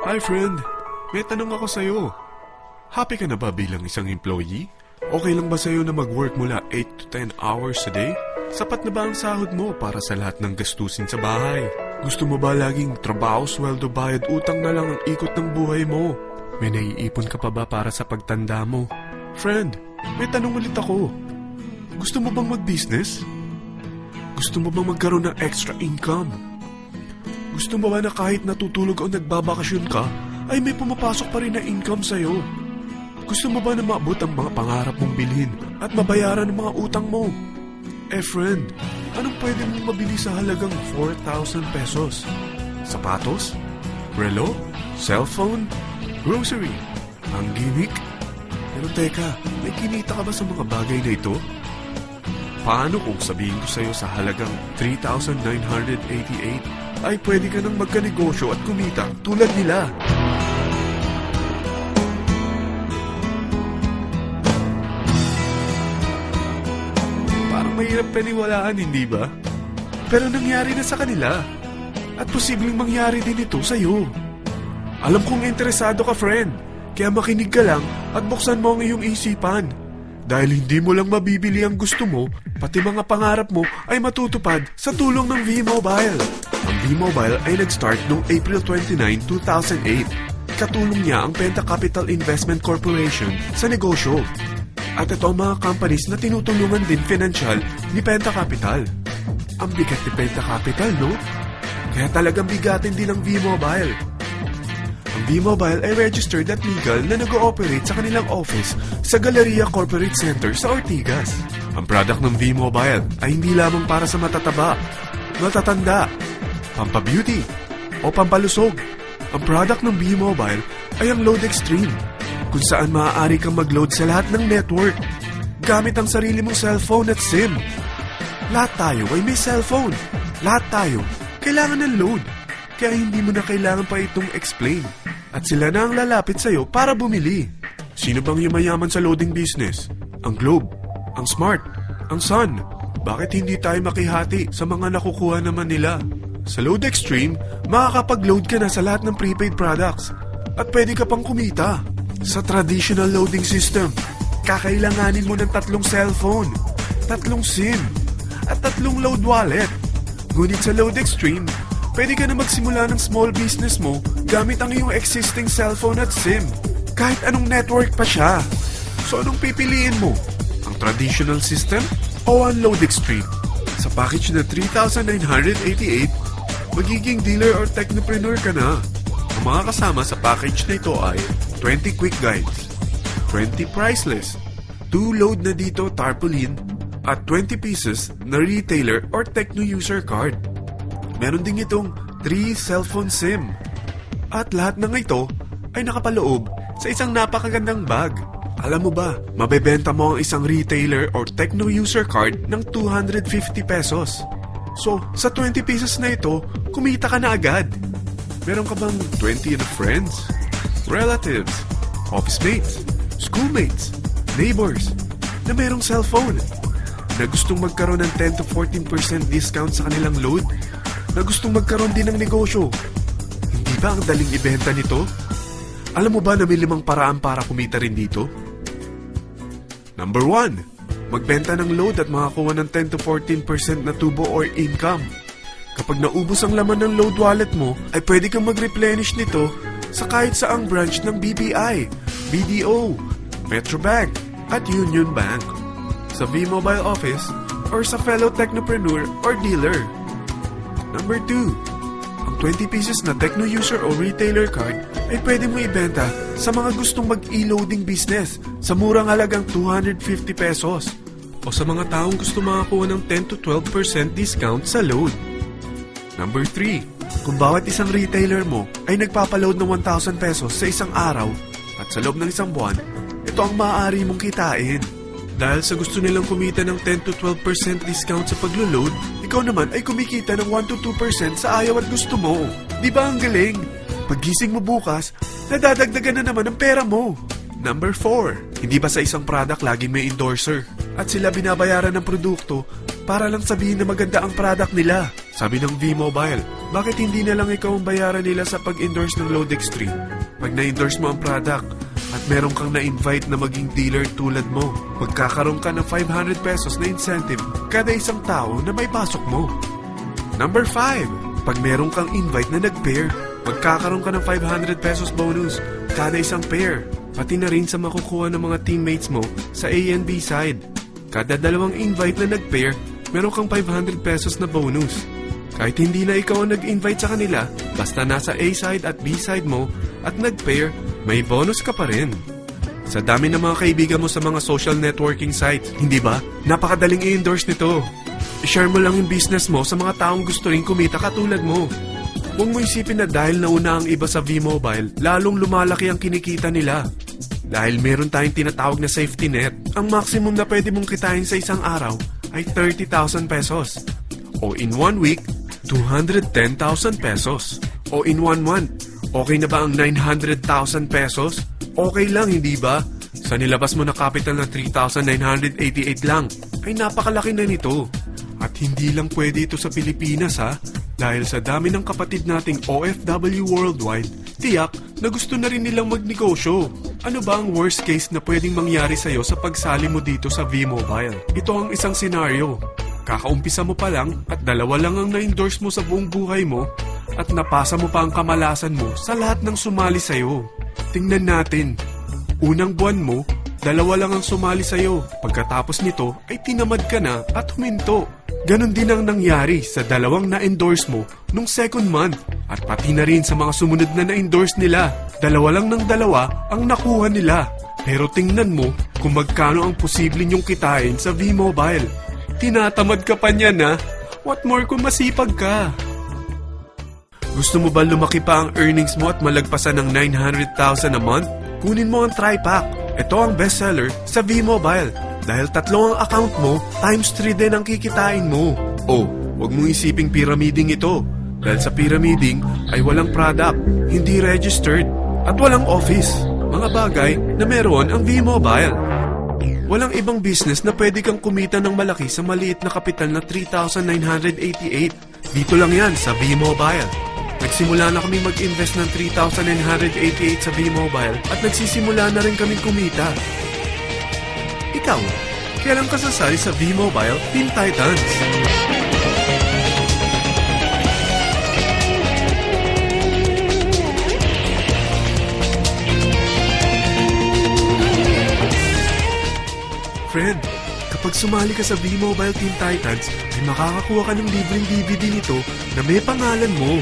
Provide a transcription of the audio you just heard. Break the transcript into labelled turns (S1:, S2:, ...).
S1: Hi friend, may tanong ako sa'yo. Happy ka na ba bilang isang employee? Okay lang ba sa'yo na mag-work mula 8 to 10 hours a day? Sapat na ba ang sahod mo para sa lahat ng gastusin sa bahay? Gusto mo ba laging trabaho, sweldo, bayad, utang na lang ang ikot ng buhay mo? May naiipon ka pa ba para sa pagtanda mo? Friend, may tanong ulit ako. Gusto mo bang mag-business? Gusto mo bang magkaroon ng extra income? Gusto mo ba na kahit natutulog o nagbabakasyon ka, ay may pumapasok pa rin na income sa'yo? Gusto mo ba na maabot ang mga pangarap mong bilhin at mabayaran ang mga utang mo? Eh friend, anong pwede mong mabili sa halagang 4,000 pesos? Sapatos? Relo? Cellphone? Grocery? Ang gimmick? Pero teka, may kinita ka ba sa mga bagay na ito? Paano kung sabihin ko sa'yo sa halagang 3,988 ay pwede ka nang magkanegosyo at kumita tulad nila? Parang mahirap paniwalaan, hindi ba? Pero nangyari na sa kanila. At posibleng mangyari din ito sa'yo. Alam kong interesado ka, friend. Kaya makinig ka lang at buksan mo ang iyong isipan. Dahil hindi mo lang mabibili ang gusto mo, pati mga pangarap mo ay matutupad sa tulong ng V-Mobile. Ang V-Mobile ay nag-start noong April 29, 2008. Katulong niya ang Penta Capital Investment Corporation sa negosyo. At ito ang mga companies na tinutulungan din financial ni Penta Capital. Ang bigat ni Penta Capital, no? Kaya talagang bigatin din ang V-Mobile. Ang V-Mobile ay registered at legal na nag-ooperate sa kanilang office sa Galleria Corporate Center sa Ortigas. Ang product ng V-Mobile ay hindi lamang para sa matataba, matatanda, pampabeauty, o pampalusog. Ang product ng V-Mobile ay ang Load Extreme, kung saan maaari kang mag-load sa lahat ng network gamit ang sarili mong cellphone at SIM. Lahat tayo ay may cellphone. Lahat tayo kailangan ng load. Kaya hindi mo na kailangan pa itong explain. At sila na ang lalapit sa'yo para bumili. Sino bang yumayaman sa loading business? Ang Globe, ang Smart, ang Sun. Bakit hindi tayo makihati sa mga nakukuha naman nila? Sa Load Extreme, makakapag-load ka na sa lahat ng prepaid products. At pwede ka pang kumita. Sa traditional loading system, kakailanganin mo ng 3 cellphone, 3 SIM, at 3 load wallet. Ngunit sa Load Extreme, pwede ka na magsimula ng small business mo gamit ang iyong existing cellphone at SIM. Kahit anong network pa siya. So anong pipiliin mo? Ang traditional system o ang Load Extreme? Sa package na 3,988, magiging dealer or technopreneur ka na. Ang mga kasama sa package na ito ay 20 quick guides, 20 price list, 2 load na dito tarpaulin, at 20 pieces na retailer or techno user card. Meron din itong 3 cellphone SIM. At lahat ng ito ay nakapaloob sa isang napakagandang bag. Alam mo ba, mabebenta mo ang isang retailer or techno user card ng 250 pesos. So, sa 20 pieces na ito, kumita ka na agad. Meron ka bang 20 na friends, relatives, office mates, schoolmates, neighbors na merong cellphone, na gustong magkaroon ng 10 to 14% discount sa kanilang load, na gustong magkaroon din ng negosyo? Hindi ba ang daling ibenta nito? Alam mo ba na may 5 paraan para kumita rin dito? Number 1, magbenta ng load at makakuha ng 10 to 14% na tubo or income. Kapag naubos ang laman ng load wallet mo, ay pwede kang mag-replenish nito sa kahit saang branch ng BPI, BDO, Metrobank, at Union Bank, sa V-Mobile office, or sa fellow technopreneur or dealer. Number 2, ang 20 pieces na techno user o retailer card ay pwede mo ibenta sa mga gustong mag-e-loading business sa murang halagang 250 pesos o sa mga taong gusto makakuha ng 10 to 12% discount sa load. Number 3, kung bawat isang retailer mo ay nagpapaload ng 1,000 pesos sa isang araw at sa loob ng isang buwan, ito ang maaari mong kitain. Dahil sa gusto nilang kumita ng 10 to 12% discount sa paglo-load, ikaw naman ay kumikita ng 1 to 2% sa ayaw at gusto mo. Di ba ang galing? Paggising mo bukas, nadadagdagan na naman ang pera mo. Number 4, hindi ba sa isang product laging may endorser? At sila binabayaran ng produkto para lang sabihin na maganda ang product nila. Sabi ng V-Mobile, bakit hindi na lang ikaw ang bayaran nila sa pag-endorse ng Load Extreme? Pag na-endorse mo ang product at meron kang na-invite na maging dealer tulad mo, magkakaroon ka ng 500 pesos na incentive kada isang tao na may pasok mo. Number 5, pag meron kang invite na nag-pair, magkakaroon ka ng 500 pesos bonus kada isang pair, pati na rin sa makukuha ng mga teammates mo sa A and B side. Kada dalawang invite na nag-pair, meron kang 500 pesos na bonus. Kahit hindi na ikaw ang nag-invite sa kanila, basta nasa A side at B side mo at nag-pair, may bonus ka pa rin. Sa dami ng mga kaibigan mo sa mga social networking sites, hindi ba? Napakadaling i-endorse nito. I-share mo lang yung business mo sa mga taong gusto rin kumita katulad mo. Huwag mo isipin na dahil nauna ang iba sa V-Mobile, lalong lumalaki ang kinikita nila. Dahil meron tayong tinatawag na safety net, ang maximum na pwede mong kitain sa isang araw ay 30,000 pesos. O in 1 week, 210,000 pesos. O in 1 month, okay na ba ang 900,000 pesos? Okay lang, hindi ba? Sa nilabas mo na capital na 3,988 lang, ay napakalaki na nito. At hindi lang pwede ito sa Pilipinas ha, dahil sa dami ng kapatid nating OFW worldwide, tiyak na gusto na rin nilang magnegosyo. Ano ba ang worst case na pwedeng mangyari sa'yo sa pagsali mo dito sa V-Mobile? Ito ang isang senaryo. Kakaumpisa mo pa lang at 2 lang ang na-endorse mo sa buong buhay mo at napasa mo pa ang kamalasan mo sa lahat ng sumali sa'yo. Tingnan natin. Unang buwan mo, 2 lang ang sumali sa'yo. Pagkatapos nito ay tinamad ka na at huminto. Ganon din ang nangyari sa 2 na-endorse mo nung second month at pati na rin sa mga sumunod na na-endorse nila. 2 lang ng 2 ang nakuha nila. Pero tingnan mo kung magkano ang posible niyong kitain sa V-Mobile. Tinatamad ka pa niyan ha? What more kung masipag ka? Gusto mo ba lumaki pa ang earnings mo at malagpasan ng 900,000 a month? Kunin mo ang TriPack. Ito ang bestseller sa V-Mobile. Dahil 3 ang account mo, times 3 din ang kikitain mo. Oh, wag mong isiping pyramiding ito. Dahil sa pyramiding ay walang product, hindi registered, at walang office. Mga bagay na meron ang V-Mobile. Walang ibang business na pwede kang kumita ng malaki sa maliit na kapital na 3,988. Dito lang yan sa V-Mobile. Nagsimula na kami mag-invest ng 3,988 sa V-Mobile at nagsisimula na rin kaming kumita. Ikaw, kailan ka sasali sa V-Mobile Teen Titans? Friend, kapag sumali ka sa V-Mobile Teen Titans, ay makakakuha ka ng libreng DVD nito na may pangalan mo.